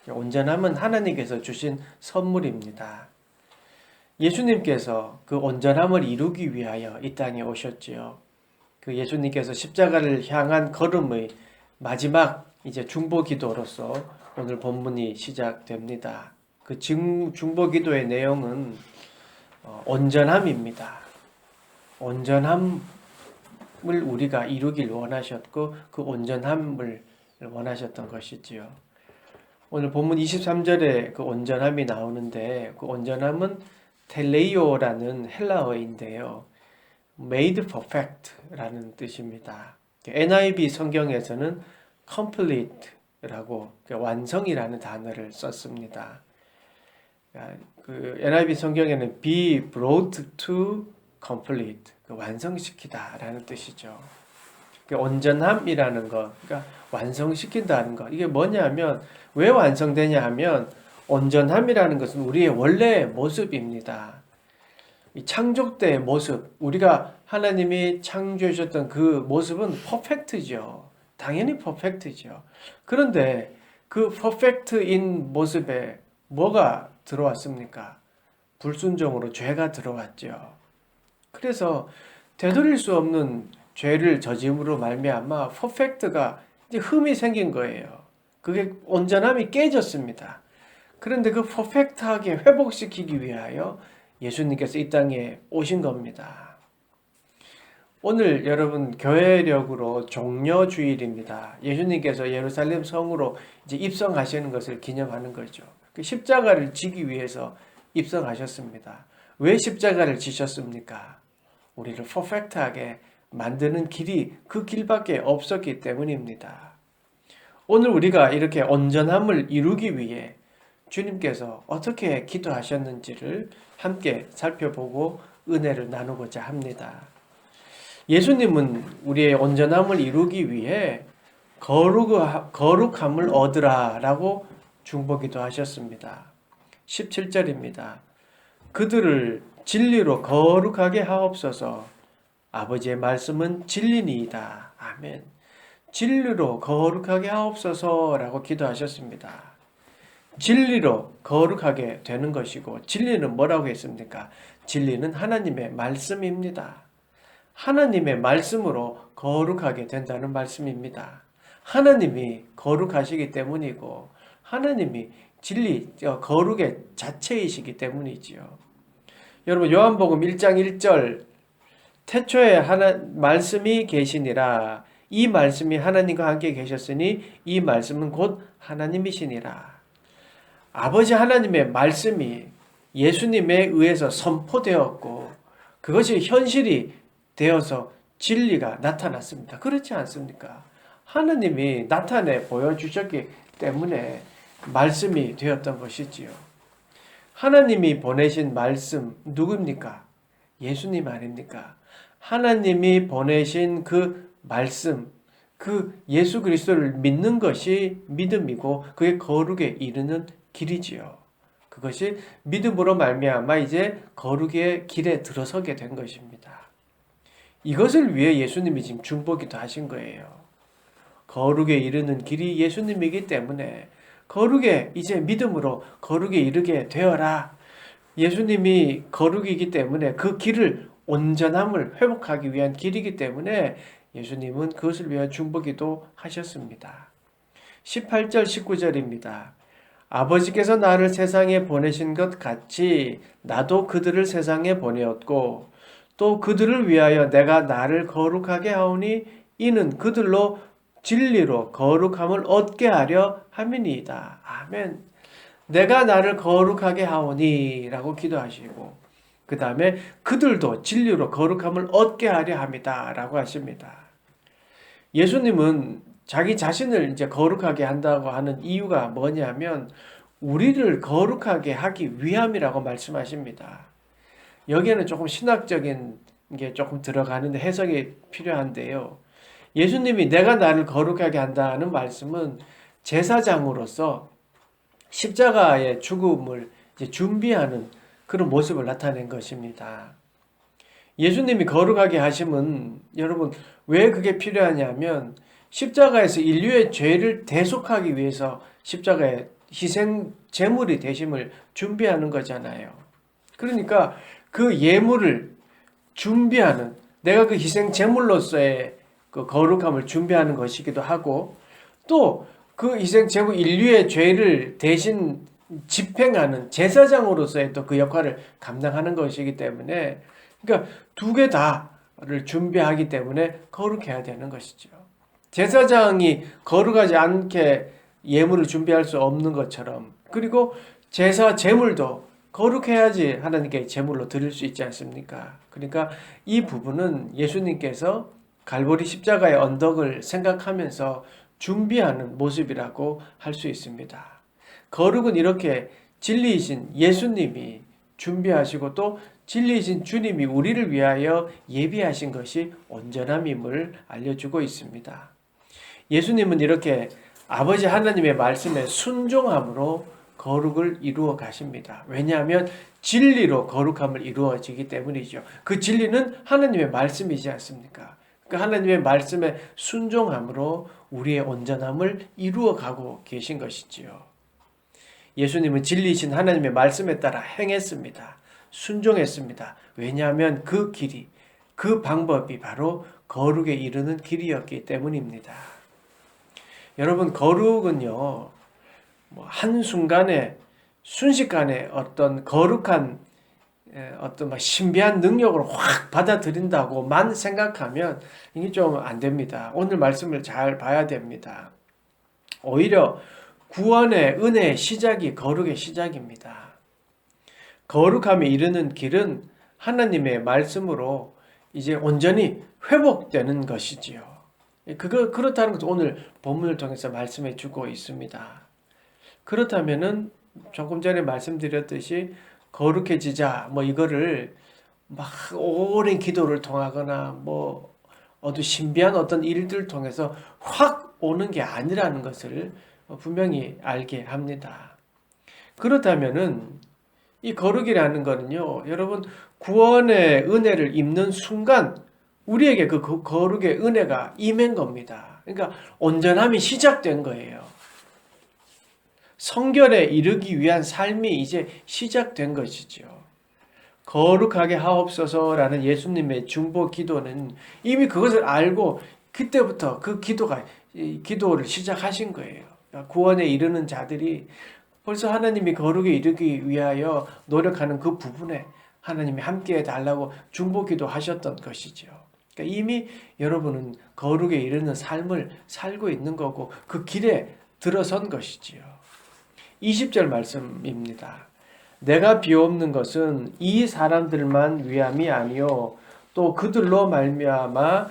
온전함은 하나님께서 주신 선물입니다. 예수님께서 그 온전함을 이루기 위하여 이 땅에 오셨지요. 그 예수님께서 십자가를 향한 걸음의 마지막 이제 중보 기도로서 오늘 본문이 시작됩니다. 그 중보 기도의 내용은 온전함입니다. 온전함을 우리가 이루길 원하셨고 그 온전함을 원하셨던 것이지요. 오늘 본문 23절에 그 온전함이 나오는데 그 온전함은 텔레이오라는 헬라어인데요. made perfect라는 뜻입니다. NIV 성경에서는 complete라고 완성이라는 단어를 썼습니다. 그 NIV 성경에는 be brought to complete, 완성시키다라는 뜻이죠. 온전함이라는 것, 그러니까 완성시킨다는 것. 이게 뭐냐면 왜 완성되냐 하면 온전함이라는 것은 우리의 원래 모습입니다. 이 창조 때의 모습, 우리가 하나님이 창조해 주셨던 그 모습은 퍼펙트죠. 당연히 퍼펙트죠. 그런데 그 퍼펙트인 모습에 뭐가 들어왔습니까? 불순종으로 죄가 들어왔죠. 그래서 되돌릴 수 없는 죄를 저짐으로 말미암아 퍼펙트가 이제 흠이 생긴 거예요. 그게 온전함이 깨졌습니다. 그런데 그 퍼펙트하게 회복시키기 위하여 예수님께서 이 땅에 오신 겁니다. 오늘 여러분 교회력으로 종려주일입니다. 예수님께서 예루살렘 성으로 이제 입성하시는 것을 기념하는 거죠. 그 십자가를 지기 위해서 입성하셨습니다. 왜 십자가를 지셨습니까? 우리를 퍼펙트하게 만드는 길이 그 길밖에 없었기 때문입니다. 오늘 우리가 이렇게 온전함을 이루기 위해 주님께서 어떻게 기도하셨는지를 함께 살펴보고 은혜를 나누고자 합니다. 예수님은 우리의 온전함을 이루기 위해 거룩함을 얻으라 라고 중보기도 하셨습니다. 17절입니다. 그들을 진리로 거룩하게 하옵소서. 아버지의 말씀은 진리니이다. 아멘. 진리로 거룩하게 하옵소서라고 기도하셨습니다. 진리로 거룩하게 되는 것이고 진리는 뭐라고 했습니까? 진리는 하나님의 말씀입니다. 하나님의 말씀으로 거룩하게 된다는 말씀입니다. 하나님이 거룩하시기 때문이고 하나님이 진리, 거룩의 자체이시기 때문이지요. 여러분 요한복음 1장 1절 태초에 말씀이 계시니라. 이 말씀이 하나님과 함께 계셨으니 이 말씀은 곧 하나님이시니라. 아버지 하나님의 말씀이 예수님에 의해서 선포되었고 그것이 현실이 되어서 진리가 나타났습니다. 그렇지 않습니까? 하나님이 나타내 보여주셨기 때문에 말씀이 되었던 것이지요. 하나님이 보내신 말씀 누굽니까? 예수님 아닙니까? 하나님이 보내신 그 말씀, 그 예수 그리스도를 믿는 것이 믿음이고 그게 거룩에 이르는 길이지요. 그것이 믿음으로 말미암아 이제 거룩의 길에 들어서게 된 것입니다. 이것을 위해 예수님이 지금 중보기도 하신 거예요. 거룩에 이르는 길이 예수님이기 때문에 거룩에 이제 믿음으로 거룩에 이르게 되어라. 예수님이 거룩이기 때문에 그 길을 온전함을 회복하기 위한 길이기 때문에 예수님은 그것을 위한 중보기도 하셨습니다. 18절 19절입니다. 아버지께서 나를 세상에 보내신 것 같이 나도 그들을 세상에 보내었고 또 그들을 위하여 내가 나를 거룩하게 하오니 이는 그들로 진리로 거룩함을 얻게 하려 함이니이다. 아멘. 내가 나를 거룩하게 하오니 라고 기도하시고 그 다음에 그들도 진리로 거룩함을 얻게 하려 합니다 라고 하십니다. 예수님은 자기 자신을 이제 거룩하게 한다고 하는 이유가 뭐냐면 우리를 거룩하게 하기 위함이라고 말씀하십니다. 여기에는 조금 신학적인 게 조금 들어가는데 해석이 필요한데요. 예수님이 내가 나를 거룩하게 한다는 말씀은 제사장으로서 십자가의 죽음을 이제 준비하는 그런 모습을 나타낸 것입니다. 예수님이 거룩하게 하심은 여러분 왜 그게 필요하냐면 십자가에서 인류의 죄를 대속하기 위해서 십자가의 희생 제물이 되심을 준비하는 거잖아요. 그러니까 그 예물을 준비하는, 내가 그 희생 제물로서의 그 거룩함을 준비하는 것이기도 하고, 또 그 희생 제물, 인류의 죄를 대신 집행하는 제사장으로서의 또 그 역할을 감당하는 것이기 때문에, 그러니까 두 개 다를 준비하기 때문에 거룩해야 되는 것이죠. 제사장이 거룩하지 않게 예물을 준비할 수 없는 것처럼, 그리고 제사 제물도 거룩해야지 하나님께 제물로 드릴 수 있지 않습니까? 그러니까 이 부분은 예수님께서 갈보리 십자가의 언덕을 생각하면서 준비하는 모습이라고 할 수 있습니다. 거룩은 이렇게 진리이신 예수님이 준비하시고 또 진리이신 주님이 우리를 위하여 예비하신 것이 온전함임을 알려주고 있습니다. 예수님은 이렇게 아버지 하나님의 말씀에 순종함으로 거룩을 이루어 가십니다. 왜냐하면 진리로 거룩함을 이루어지기 때문이죠. 그 진리는 하나님의 말씀이지 않습니까? 그 하나님의 말씀에 순종함으로 우리의 온전함을 이루어 가고 계신 것이지요. 예수님은 진리이신 하나님의 말씀에 따라 행했습니다. 순종했습니다. 왜냐하면 그 길이, 그 방법이 바로 거룩에 이르는 길이었기 때문입니다. 여러분, 거룩은요, 한순간에, 순식간에 어떤 거룩한, 어떤 신비한 능력으로 확 받아들인다고만 생각하면 이게 좀 안 됩니다. 오늘 말씀을 잘 봐야 됩니다. 오히려 구원의 은혜의 시작이 거룩의 시작입니다. 거룩함에 이르는 길은 하나님의 말씀으로 이제 온전히 회복되는 것이지요. 그렇다는 것을 오늘 본문을 통해서 말씀해 주고 있습니다. 그렇다면은 조금 전에 말씀드렸듯이 거룩해지자, 이거를 막 오랜 기도를 통하거나 어떤 신비한 어떤 일들을 통해서 확 오는 게 아니라는 것을 분명히 알게 합니다. 그렇다면은 이 거룩이라는 거는요, 여러분, 구원의 은혜를 입는 순간 우리에게 그 거룩의 은혜가 임한 겁니다. 그러니까 온전함이 시작된 거예요. 성결에 이르기 위한 삶이 이제 시작된 것이죠. 거룩하게 하옵소서라는 예수님의 중보 기도는 이미 그것을 알고 그때부터 그 기도를 시작하신 거예요. 구원에 이르는 자들이 벌써 하나님이 거룩에 이르기 위하여 노력하는 그 부분에 하나님이 함께해 달라고 중보기도 하셨던 것이죠. 그러니까 이미 여러분은 거룩에 이르는 삶을 살고 있는 거고 그 길에 들어선 것이지요. 20절 말씀입니다. 내가 비옵는 것은 이 사람들만 위함이 아니요 또 그들로 말미암아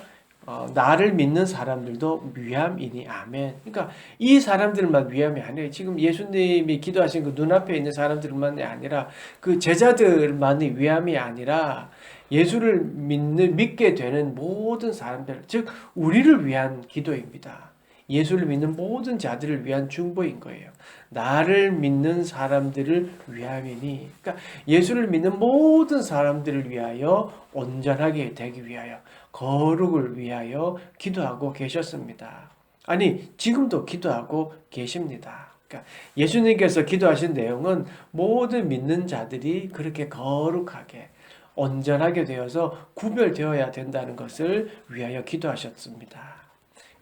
나를 믿는 사람들도 위함이니 아멘. 그러니까 이 사람들만 위함이 아니에요. 지금 예수님이 기도하신 그 눈앞에 있는 사람들만이 아니라 그 제자들만이 위함이 아니라 예수를 믿게 되는 모든 사람들, 즉 우리를 위한 기도입니다. 예수를 믿는 모든 자들을 위한 중보인 거예요. 나를 믿는 사람들을 위함이니, 그러니까 예수를 믿는 모든 사람들을 위하여 온전하게 되기 위하여 거룩을 위하여 기도하고 계셨습니다. 아니 지금도 기도하고 계십니다. 그러니까 예수님께서 기도하신 내용은 모든 믿는 자들이 그렇게 거룩하게 온전하게 되어서 구별되어야 된다는 것을 위하여 기도하셨습니다.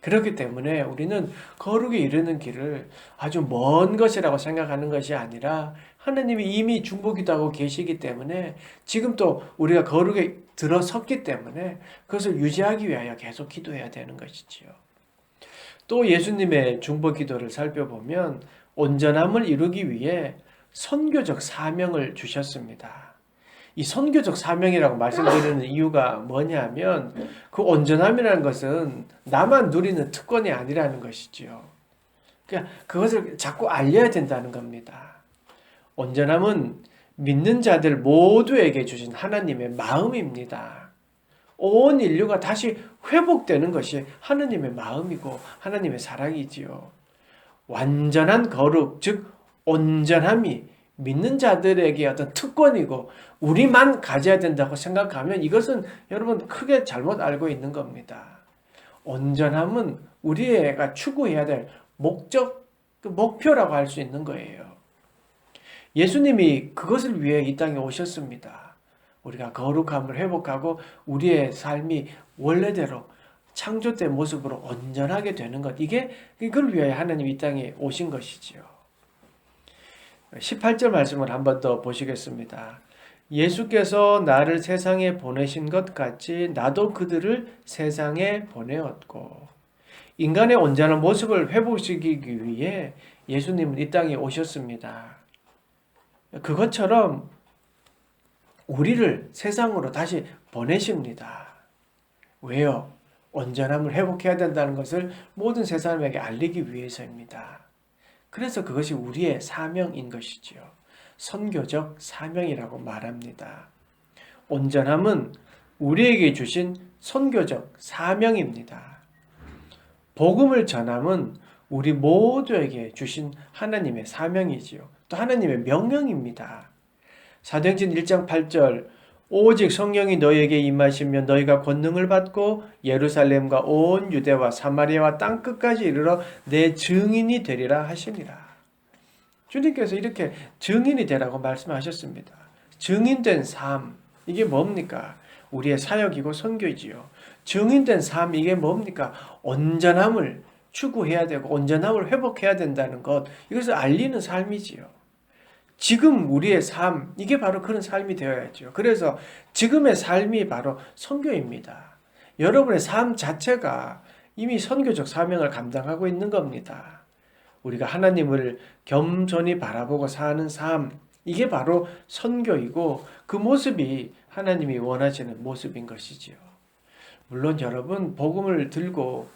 그렇기 때문에 우리는 거룩에 이르는 길을 아주 먼 것이라고 생각하는 것이 아니라 하나님이 이미 중보기도 하고 계시기 때문에 지금 또 우리가 거룩에 들어섰기 때문에 그것을 유지하기 위하여 계속 기도해야 되는 것이지요. 또 예수님의 중보기도를 살펴보면 온전함을 이루기 위해 선교적 사명을 주셨습니다. 이 선교적 사명이라고 말씀드리는 이유가 뭐냐면 그 온전함이라는 것은 나만 누리는 특권이 아니라는 것이지요. 그러니까 그것을 자꾸 알려야 된다는 겁니다. 온전함은 믿는 자들 모두에게 주신 하나님의 마음입니다. 온 인류가 다시 회복되는 것이 하나님의 마음이고 하나님의 사랑이지요. 완전한 거룩, 즉 온전함이 믿는 자들에게 어떤 특권이고 우리만 가져야 된다고 생각하면 이것은 여러분 크게 잘못 알고 있는 겁니다. 온전함은 우리가 추구해야 될 목적, 그 목표라고 할 수 있는 거예요. 예수님이 그것을 위해 이 땅에 오셨습니다. 우리가 거룩함을 회복하고 우리의 삶이 원래대로 창조 때 모습으로 온전하게 되는 것. 이걸 위하여 하나님이 이 땅에 오신 것이지요. 18절 말씀을 한 번 더 보시겠습니다. 예수께서 나를 세상에 보내신 것 같이 나도 그들을 세상에 보내었고, 인간의 온전한 모습을 회복시키기 위해 예수님은 이 땅에 오셨습니다. 그것처럼 우리를 세상으로 다시 보내십니다. 왜요? 온전함을 회복해야 된다는 것을 모든 세상에게 알리기 위해서입니다. 그래서 그것이 우리의 사명인 것이지요. 선교적 사명이라고 말합니다. 온전함은 우리에게 주신 선교적 사명입니다. 복음을 전함은 우리 모두에게 주신 하나님의 사명이지요. 또 하나님의 명령입니다. 사도행전 1장 8절 오직 성령이 너희에게 임하시면 너희가 권능을 받고 예루살렘과 온 유대와 사마리아와 땅끝까지 이르러 내 증인이 되리라 하시니라. 주님께서 이렇게 증인이 되라고 말씀하셨습니다. 증인된 삶, 이게 뭡니까? 우리의 사역이고 선교지요. 증인된 삶, 이게 뭡니까? 온전함을 추구해야 되고 온전함을 회복해야 된다는 것, 이것을 알리는 삶이지요. 지금 우리의 삶, 이게 바로 그런 삶이 되어야죠. 그래서 지금의 삶이 바로 선교입니다. 여러분의 삶 자체가 이미 선교적 사명을 감당하고 있는 겁니다. 우리가 하나님을 겸손히 바라보고 사는 삶, 이게 바로 선교이고 그 모습이 하나님이 원하시는 모습인 것이지요. 물론 여러분 복음을 들고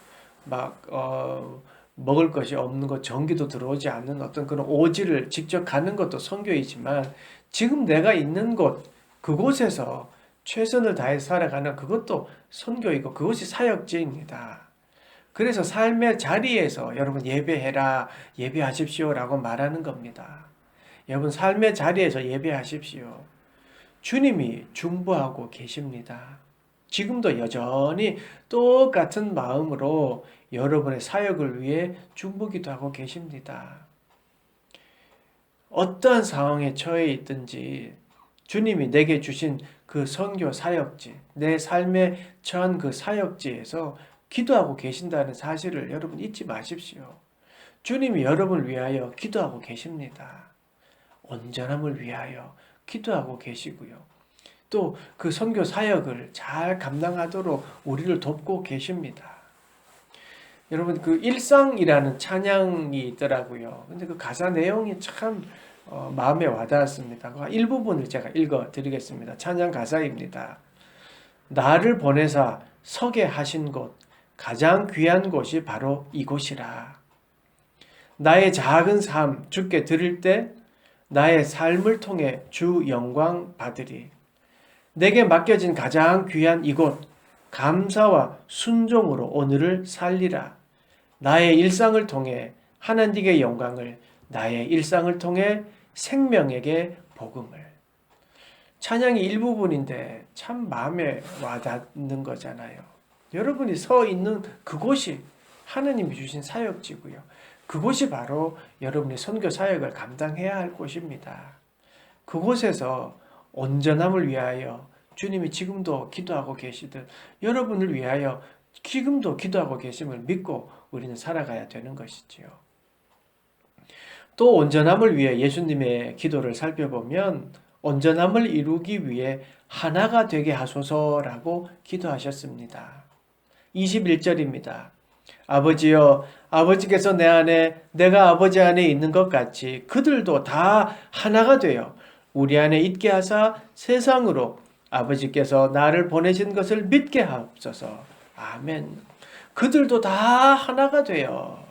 먹을 것이 없는 것, 전기도 들어오지 않는 어떤 그런 오지를 직접 가는 것도 선교이지만 지금 내가 있는 곳, 그곳에서 최선을 다해 살아가는 그것도 선교이고 그것이 사역지입니다. 그래서 삶의 자리에서 여러분 예배해라, 예배하십시오라고 말하는 겁니다. 여러분 삶의 자리에서 예배하십시오. 주님이 중보하고 계십니다. 지금도 여전히 똑같은 마음으로 여러분의 사역을 위해 중보기도 하고 계십니다. 어떠한 상황에 처해 있든지 주님이 내게 주신 그 선교 사역지, 내 삶에 처한 그 사역지에서 기도하고 계신다는 사실을 여러분 잊지 마십시오. 주님이 여러분을 위하여 기도하고 계십니다. 온전함을 위하여 기도하고 계시고요. 또 그 선교 사역을 잘 감당하도록 우리를 돕고 계십니다. 여러분 그 일상이라는 찬양이 있더라고요. 근데 그 가사 내용이 참 마음에 와닿았습니다. 그 일부분을 제가 읽어 드리겠습니다. 찬양 가사입니다. 나를 보내사 서게 하신 곳, 가장 귀한 곳이 바로 이곳이라. 나의 작은 삶 주께 드릴 때 나의 삶을 통해 주 영광 받으리. 내게 맡겨진 가장 귀한 이곳, 감사와 순종으로 오늘을 살리라. 나의 일상을 통해 하나님의 영광을, 나의 일상을 통해 생명에게 복음을. 찬양이 일부분인데 참 마음에 와닿는 거잖아요. 여러분이 서 있는 그곳이 하나님이 주신 사역지고요. 그곳이 바로 여러분의 선교 사역을 감당해야 할 곳입니다. 그곳에서 온전함을 위하여 주님이 지금도 기도하고 계시듯 여러분을 위하여 지금도 기도하고 계심을 믿고 우리는 살아가야 되는 것이지요. 또 온전함을 위해 예수님의 기도를 살펴보면 온전함을 이루기 위해 하나가 되게 하소서라고 기도하셨습니다. 21절입니다. 아버지여, 아버지께서 내 안에, 내가 아버지 안에 있는 것 같이 그들도 다 하나가 되어 우리 안에 있게 하사 세상으로 아버지께서 나를 보내신 것을 믿게 하옵소서. 아멘. 그들도 다 하나가 되어.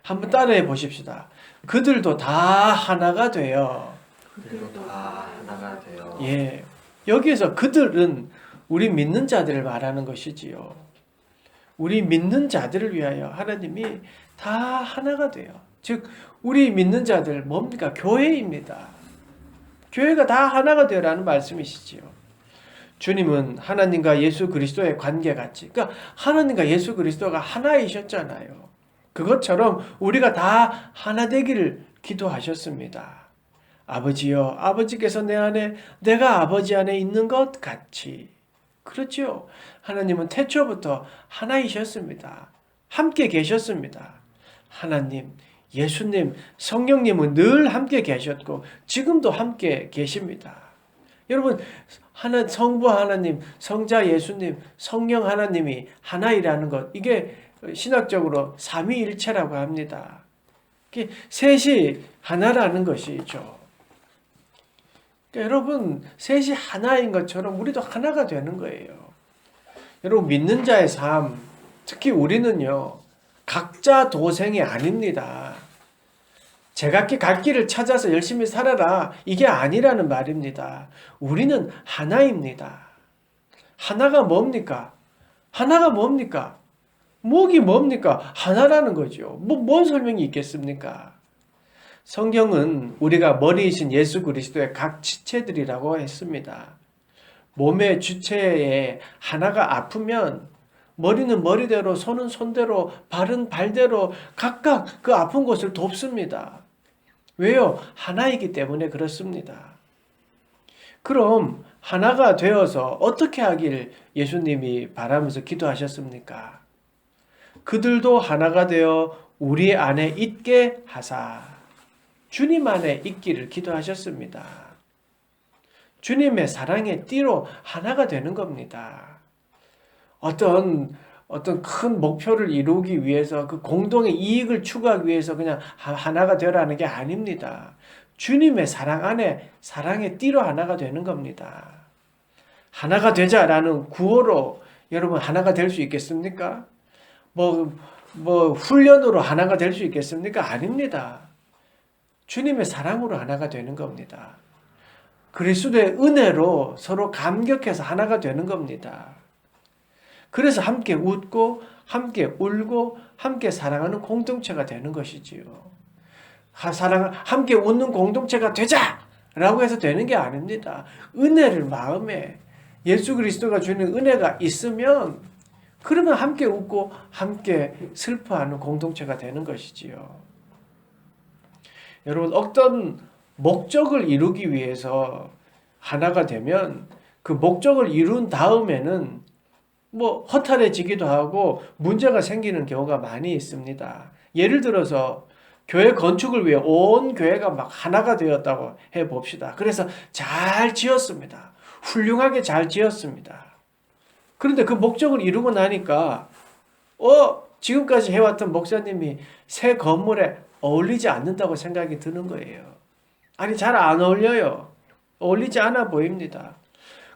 한번 따라해 보십시다. 그들도 다 하나가 되어. 그들도 다 하나가 되어. 예. 여기에서 그들은 우리 믿는 자들을 말하는 것이지요. 우리 믿는 자들을 위하여 하나님이 다 하나가 돼요. 즉 우리 믿는 자들 뭡니까? 교회입니다. 교회가 다 하나가 되라는 말씀이시지요. 주님은 하나님과 예수 그리스도의 관계같이, 그러니까 하나님과 예수 그리스도가 하나이셨잖아요. 그것처럼 우리가 다 하나 되기를 기도하셨습니다. 아버지여, 아버지께서 내 안에, 내가 아버지 안에 있는 것 같이. 그렇지요. 하나님은 태초부터 하나이셨습니다. 함께 계셨습니다. 하나님, 예수님, 성령님은 늘 함께 계셨고 지금도 함께 계십니다. 여러분, 성부 하나님, 성자 예수님, 성령 하나님이 하나이라는 것, 이게 신학적으로 삼위일체라고 합니다. 셋이 하나라는 것이죠. 그러니까 여러분, 셋이 하나인 것처럼 우리도 하나가 되는 거예요. 여러분, 믿는 자의 삶, 특히 우리는요, 각자 도생이 아닙니다. 제각기 갈 길을 찾아서 열심히 살아라, 이게 아니라는 말입니다. 우리는 하나입니다. 하나가 뭡니까? 하나가 뭡니까? 목이 뭡니까? 하나라는 거죠. 뭔 설명이 있겠습니까? 성경은 우리가 머리이신 예수 그리스도의 각 지체들이라고 했습니다. 몸의 주체에 하나가 아프면 머리는 머리대로, 손은 손대로, 발은 발대로 각각 그 아픈 곳을 돕습니다. 왜요? 하나이기 때문에 그렇습니다. 그럼 하나가 되어서 어떻게 하길 예수님이 바라면서 기도하셨습니까? 그들도 하나가 되어 우리 안에 있게 하사. 주님 안에 있기를 기도하셨습니다. 주님의 사랑의 띠로 하나가 되는 겁니다. 어떤 큰 목표를 이루기 위해서 그 공동의 이익을 추구하기 위해서 그냥 하나가 되라는 게 아닙니다. 주님의 사랑 안에 사랑의 띠로 하나가 되는 겁니다. 하나가 되자라는 구호로 여러분 하나가 될 수 있겠습니까? 훈련으로 하나가 될 수 있겠습니까? 아닙니다. 주님의 사랑으로 하나가 되는 겁니다. 그리스도의 은혜로 서로 감격해서 하나가 되는 겁니다. 그래서 함께 웃고 함께 울고 함께 사랑하는 공동체가 되는 것이지요. 함께 웃는 공동체가 되자라고 해서 되는 게 아닙니다. 은혜를 마음에 예수 그리스도가 주는 은혜가 있으면 그러면 함께 웃고 함께 슬퍼하는 공동체가 되는 것이지요. 여러분, 어떤 목적을 이루기 위해서 하나가 되면 그 목적을 이룬 다음에는 허탈해지기도 하고 문제가 생기는 경우가 많이 있습니다. 예를 들어서 교회 건축을 위해 온 교회가 막 하나가 되었다고 해봅시다. 그래서 잘 지었습니다. 훌륭하게 잘 지었습니다. 그런데 그 목적을 이루고 나니까 지금까지 해왔던 목사님이 새 건물에 어울리지 않는다고 생각이 드는 거예요. 아니, 잘 안 어울려요. 어울리지 않아 보입니다.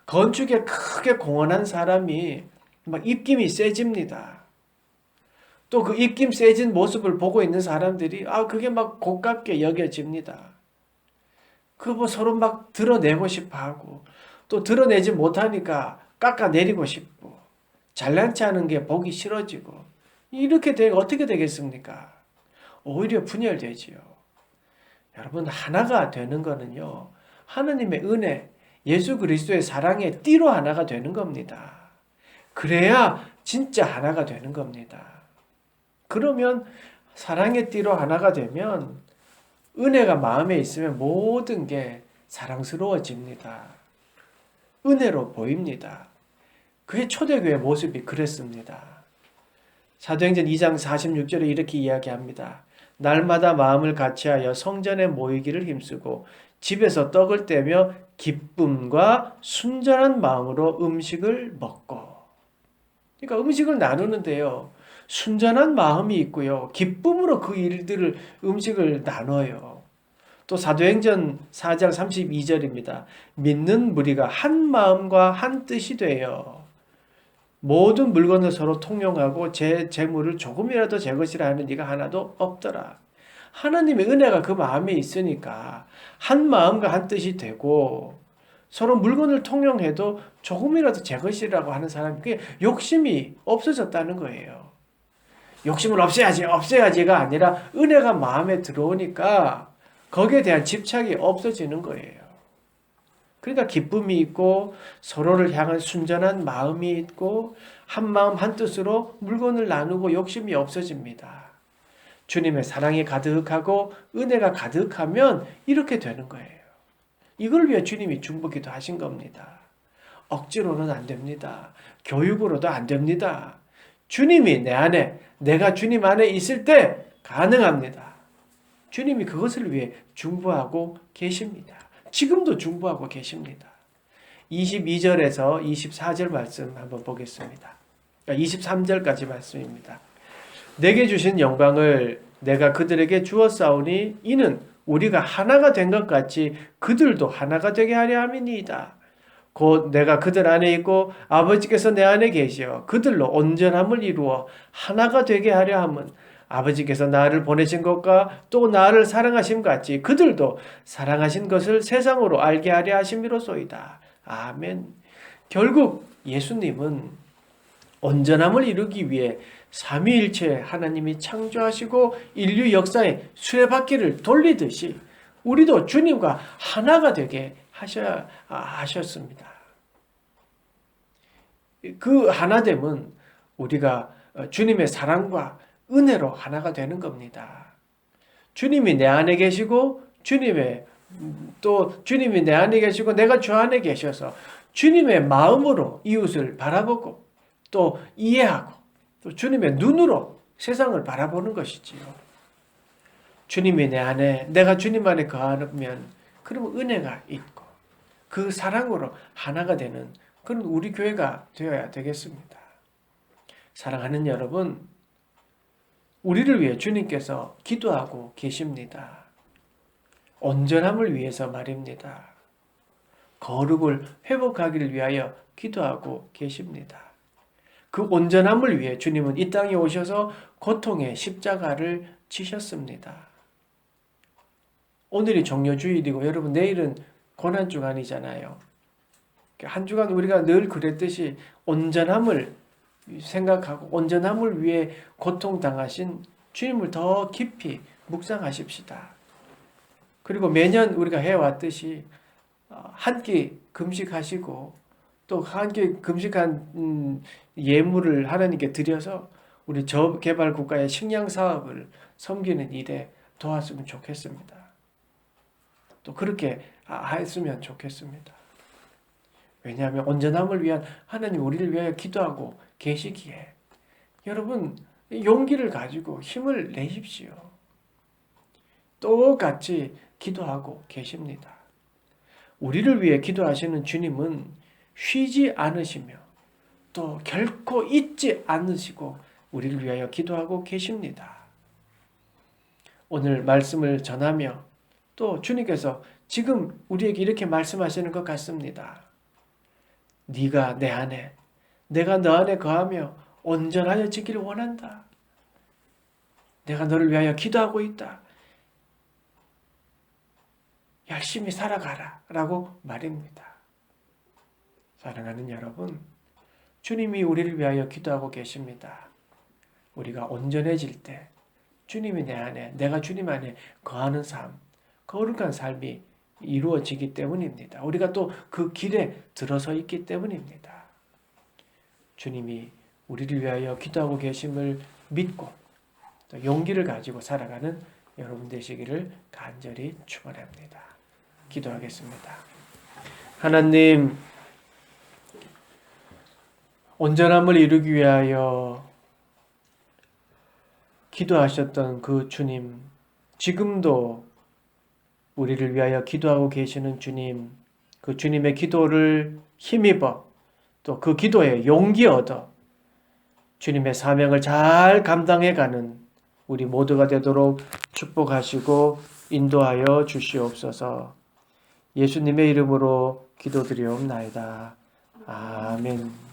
건축에 크게 공헌한 사람이 막 입김이 세집니다. 또 그 입김 세진 모습을 보고 있는 사람들이 그게 막 고깝게 여겨집니다. 서로 막 드러내고 싶어 하고 또 드러내지 못하니까 깎아내리고 싶고 잘난치 하는 게 보기 싫어지고 이렇게 되면 어떻게 되겠습니까? 오히려 분열되지요. 여러분, 하나가 되는 거는요, 하나님의 은혜, 예수 그리스도의 사랑의 띠로 하나가 되는 겁니다. 그래야 진짜 하나가 되는 겁니다. 그러면 사랑의 띠로 하나가 되면 은혜가 마음에 있으면 모든 게 사랑스러워집니다. 은혜로 보입니다. 그게 초대교회 모습이 그랬습니다. 사도행전 2장 46절에 이렇게 이야기합니다. 날마다 마음을 같이하여 성전에 모이기를 힘쓰고 집에서 떡을 떼며 기쁨과 순전한 마음으로 음식을 먹고. 그러니까 음식을 나누는데요, 순전한 마음이 있고요, 기쁨으로 그 일들을 음식을 나눠요. 또 사도행전 4장 32절입니다. 믿는 무리가 한 마음과 한 뜻이 되어 모든 물건을 서로 통용하고 제 재물을 조금이라도 제 것이라 하는 이가 하나도 없더라. 하나님의 은혜가 그 마음에 있으니까 한 마음과 한 뜻이 되고 서로 물건을 통용해도 조금이라도 제 것이라고 하는 사람이 그게 욕심이 없어졌다는 거예요. 욕심을 없애야지가 아니라 은혜가 마음에 들어오니까 거기에 대한 집착이 없어지는 거예요. 그러니까 기쁨이 있고 서로를 향한 순전한 마음이 있고 한 마음 한 뜻으로 물건을 나누고 욕심이 없어집니다. 주님의 사랑이 가득하고 은혜가 가득하면 이렇게 되는 거예요. 이걸 위해 주님이 중보기도 하신 겁니다. 억지로는 안 됩니다. 교육으로도 안 됩니다. 주님이 내 안에, 내가 주님 안에 있을 때 가능합니다. 주님이 그것을 위해 중보하고 계십니다. 지금도 중보하고 계십니다. 22절에서 24절 말씀 한번 보겠습니다. 23절까지 말씀입니다. 내게 주신 영광을 내가 그들에게 주었사오니 이는 우리가 하나가 된 것 같이 그들도 하나가 되게 하려 함이니이다. 곧 내가 그들 안에 있고 아버지께서 내 안에 계시어 그들로 온전함을 이루어 하나가 되게 하려 함은 아버지께서 나를 보내신 것과 또 나를 사랑하심 같이 그들도 사랑하신 것을 세상으로 알게 하려 하심이로소이다. 아멘. 결국 예수님은 온전함을 이루기 위해 삼위일체 하나님이 창조하시고 인류 역사의 수레바퀴를 돌리듯이 우리도 주님과 하나가 되게 하셨습니다. 그 하나됨은 우리가 주님의 사랑과 은혜로 하나가 되는 겁니다. 주님이 내 안에 계시고 주님이 내 안에 계시고 내가 주 안에 계셔서 주님의 마음으로 이웃을 바라보고 또 이해하고 또 주님의 눈으로 세상을 바라보는 것이지요. 주님이 내 안에, 내가 주님 안에 거하면 그러면 은혜가 있고 그 사랑으로 하나가 되는 그런 우리 교회가 되어야 되겠습니다. 사랑하는 여러분, 우리를 위해 주님께서 기도하고 계십니다. 온전함을 위해서 말입니다. 거룩을 회복하기를 위하여 기도하고 계십니다. 그 온전함을 위해 주님은 이 땅에 오셔서 고통의 십자가를 지셨습니다. 오늘이 종료주일이고 여러분 내일은 고난주간이잖아요. 한 주간 우리가 늘 그랬듯이 온전함을 생각하고 온전함을 위해 고통당하신 주님을 더 깊이 묵상하십시다. 그리고 매년 우리가 해왔듯이 한 끼 금식하시고 또 한 끼 금식한 예물을 하나님께 드려서 우리 저개발 국가의 식량 사업을 섬기는 일에 도왔으면 좋겠습니다. 또 그렇게 했으면 좋겠습니다. 왜냐하면 온전함을 위한 하나님 우리를 위하여 기도하고 계시기에 여러분 용기를 가지고 힘을 내십시오. 똑같이 기도하고 계십니다. 우리를 위해 기도하시는 주님은 쉬지 않으시며 또 결코 잊지 않으시고 우리를 위하여 기도하고 계십니다. 오늘 말씀을 전하며 또 주님께서 지금 우리에게 이렇게 말씀하시는 것 같습니다. 네가 내 안에, 내가 너 안에 거하며 온전하여 지기를 원한다. 내가 너를 위하여 기도하고 있다. 열심히 살아가라 라고 말입니다. 사랑하는 여러분, 주님이 우리를 위하여 기도하고 계십니다. 우리가 온전해질 때 주님이 내 안에, 내가 주님 안에 거하는 삶, 거룩한 삶이 이루어지기 때문입니다. 우리가 또 그 길에 들어서 있기 때문입니다. 주님이 우리를 위하여 기도하고 계심을 믿고 또 용기를 가지고 살아가는 여러분 되시기를 간절히 축원합니다. 기도하겠습니다. 하나님, 온전함을 이루기 위하여 기도하셨던 그 주님, 지금도 우리를 위하여 기도하고 계시는 주님, 그 주님의 기도를 힘입어 또 그 기도에 용기 얻어 주님의 사명을 잘 감당해가는 우리 모두가 되도록 축복하시고 인도하여 주시옵소서. 예수님의 이름으로 기도드리옵나이다. 아멘.